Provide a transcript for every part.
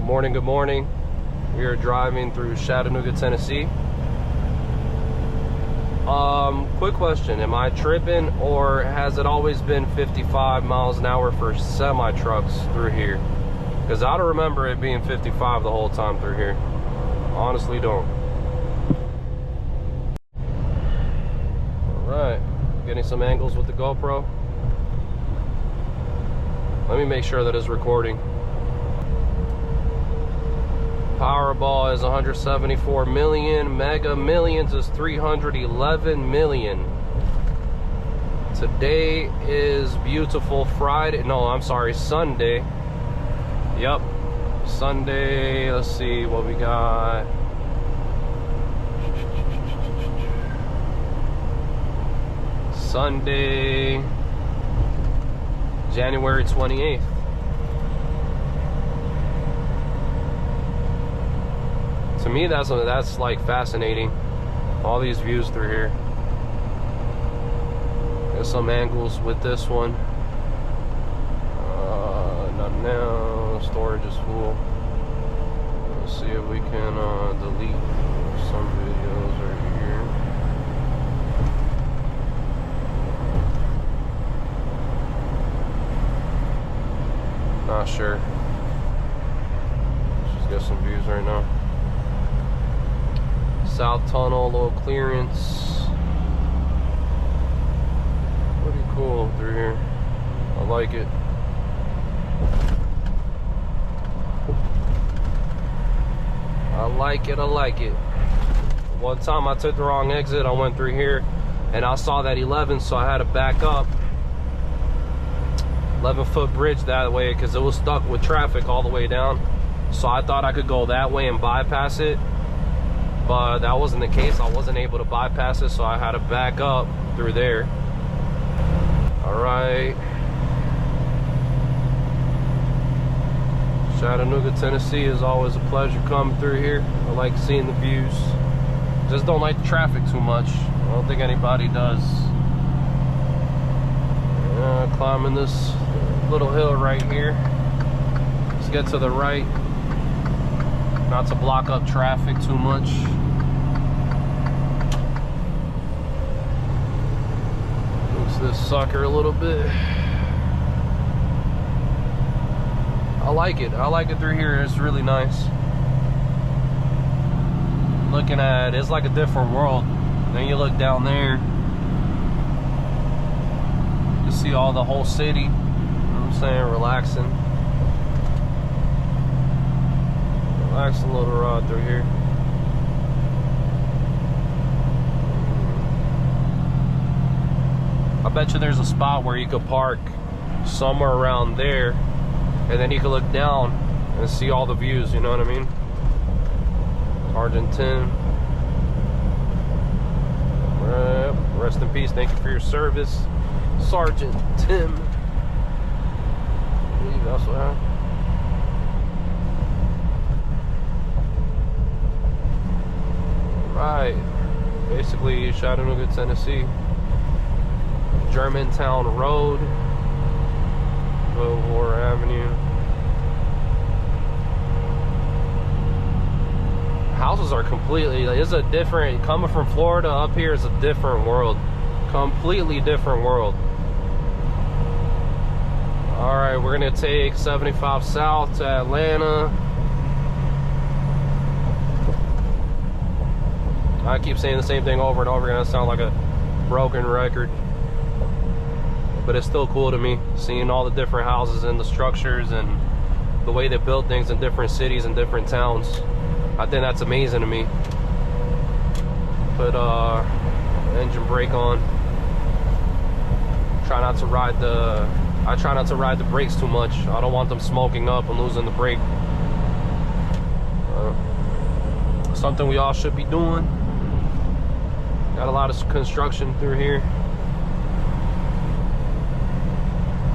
Good morning. We are driving through Chattanooga, Tennessee. Quick question, am I tripping or has it always been 55 miles an hour for semi trucks through here? Because I don't remember it being 55 the whole time through here. Honestly don't. Alright, getting some angles with the GoPro. Let me make sure that it's recording. Powerball is 174 million. Mega Millions is 311 million. Today is beautiful Friday. No, I'm sorry, Sunday. Yep, Sunday. Let's see what we got. Sunday, January 28th. To me, that's like fascinating. All these views through here. There's some angles with this one. Not now. Storage is full. Let's see if we can delete some videos right here. Not sure. Let's just get some views right now. South tunnel, little clearance. Pretty cool through here. I like it. I like it. One time I took the wrong exit. I went through here and I saw that 11, so I had to back up. 11-foot bridge that way because it was stuck with traffic all the way down. So I thought I could go that way and bypass it. But that wasn't the case. I wasn't able to bypass it, so I had to back up through there. Alright. Chattanooga, Tennessee is always a pleasure coming through here. I like seeing the views. Just don't like the traffic too much. I don't think anybody does. Climbing this little hill right here. Let's get to the right. Not to block up traffic too much. Moves this sucker a little bit. I like it through here. It's really nice. Looking at it's like a different world. Then you look down there, you see all the whole city. You know what I'm saying? Relaxing a little ride through here. I bet you there's a spot where you could park somewhere around there and then you can look down and see all the views, you know what I mean? Sergeant Tim. Rest in peace, thank you for your service, Sergeant Tim. I believe that's what happened. Right, basically Chattanooga, Tennessee. Germantown Road, War Avenue. Houses are completely, it's a different, coming from Florida up here is a different world. Completely different world. Alright, we're gonna take 75 south to Atlanta. I keep saying the same thing over and over again. I sound like a broken record. But it's still cool to me, seeing all the different houses and the structures and the way they build things in different cities and different towns. I think that's amazing to me. Put engine brake on. I try not to ride the brakes too much. I don't want them smoking up and losing the brake. Something we all should be doing. Got a lot of construction through here.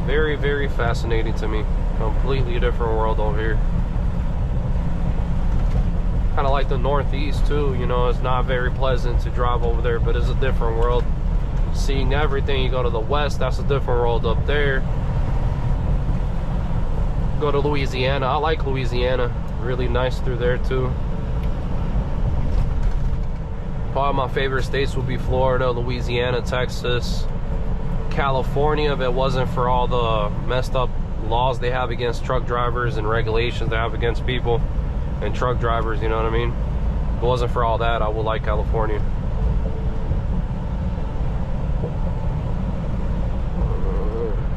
Very, very fascinating to me. Completely different world over here. Kind of like the Northeast too, you know, it's not very pleasant to drive over there, but it's a different world. Seeing everything, you go to the West, that's a different world up there. go to Louisiana. I like Louisiana. Really nice through there too. Probably my favorite states would be Florida, Louisiana, Texas, California, if it wasn't for all the messed up laws they have against truck drivers and regulations they have against people and truck drivers, you know what I mean? If it wasn't for all that, I would like California.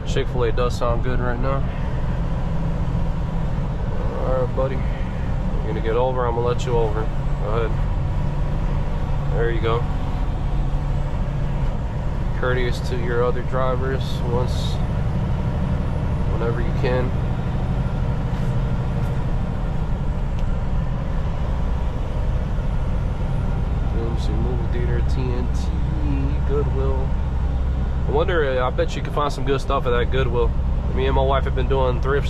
Chick-fil-A does sound good right now. Alright, buddy. You're gonna get over, I'm gonna let you over. Go ahead. There you go. Courteous to your other drivers whenever you can. Doomsday Movie Theater, TNT, Goodwill. I wonder, I bet you can find some good stuff at that Goodwill. Me and my wife have been doing thrift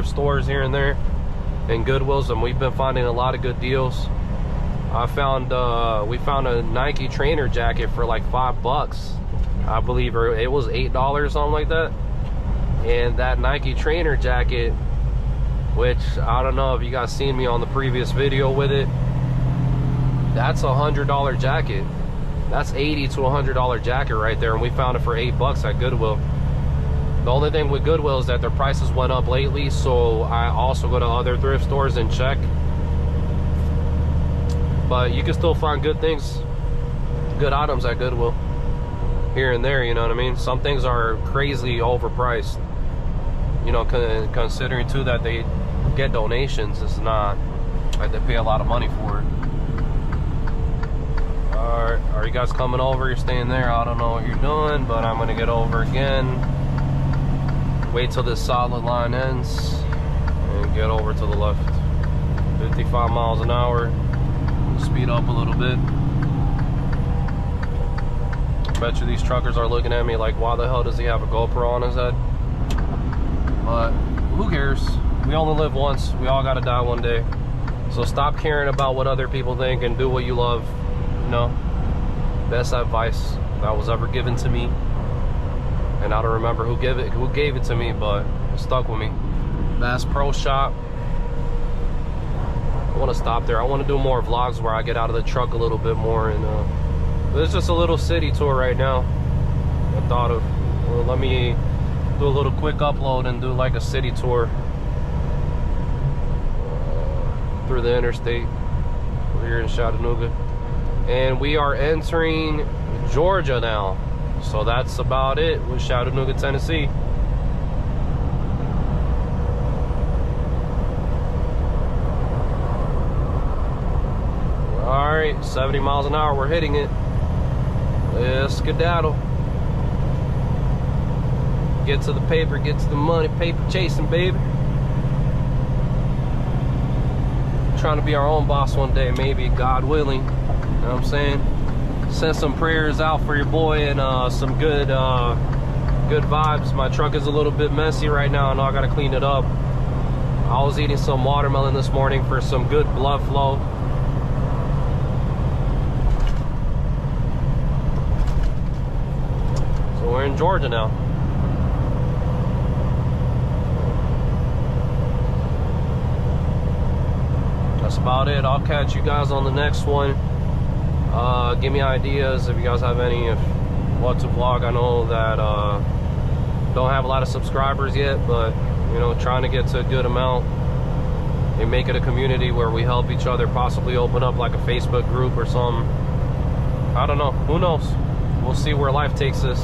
stores here and there and Goodwills, and we've been finding a lot of good deals. We found a Nike trainer jacket for like $5, I believe, or it was $8, something like that. And that Nike trainer jacket, which I don't know if you guys seen me on the previous video with it, that's a $100 jacket. That's $80 to $100 jacket right there, and we found it for $8 at Goodwill. The only thing with Goodwill is that their prices went up lately, so I also go to other thrift stores and check. But you can still find good things, good items at Goodwill here and there, you know what I mean? Some things are crazy overpriced, you know, considering too that they get donations. It's not like they pay a lot of money for it. Alright, are you guys coming over? You're staying there? I don't know what you're doing, but I'm gonna get over again. Wait till this solid line ends and get over to the left. 55 miles an hour. Speed up a little bit. I bet you these truckers are looking at me like, why the hell does he have a GoPro on his head? But who cares? We only live once. We all gotta die one day. So stop caring about what other people think and do what you love. You know, best advice that was ever given to me. And I don't remember who gave it to me, but it stuck with me. Bass Pro Shop. I want to stop there. I want to do more vlogs where I get out of the truck a little bit more, and it's just a little city tour right now. I thought of, well, let me do a little quick upload and do like a city tour through the interstate. We're here in Chattanooga, and we are entering Georgia now. So that's about it with Chattanooga, Tennessee. Alright, 70 miles an hour, we're hitting it. Let's skedaddle. Get to the paper, get to the money, paper chasing, baby. Trying to be our own boss one day, maybe, God willing. You know what I'm saying? Send some prayers out for your boy and some good vibes. My truck is a little bit messy right now, and I gotta clean it up. I was eating some watermelon this morning for some good blood flow. So we're in Georgia now. That's about it. I'll catch you guys on the next one. Give me ideas if you guys have any of what to vlog. I know that don't have a lot of subscribers yet, but you know, trying to get to a good amount and make it a community where we help each other, possibly open up like a Facebook group or something. I don't know, who knows? We'll see where life takes us.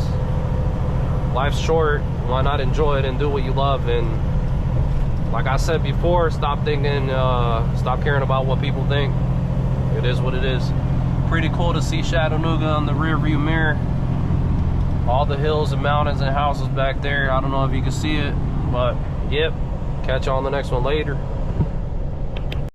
Life's short, why not enjoy it and do what you love? And like I said before, stop thinking, stop caring about what people think. It is what it is. Pretty cool to see Chattanooga on the rear view mirror. All the hills and mountains and houses back there. I don't know if you can see it, but yep. Catch you on the next one later.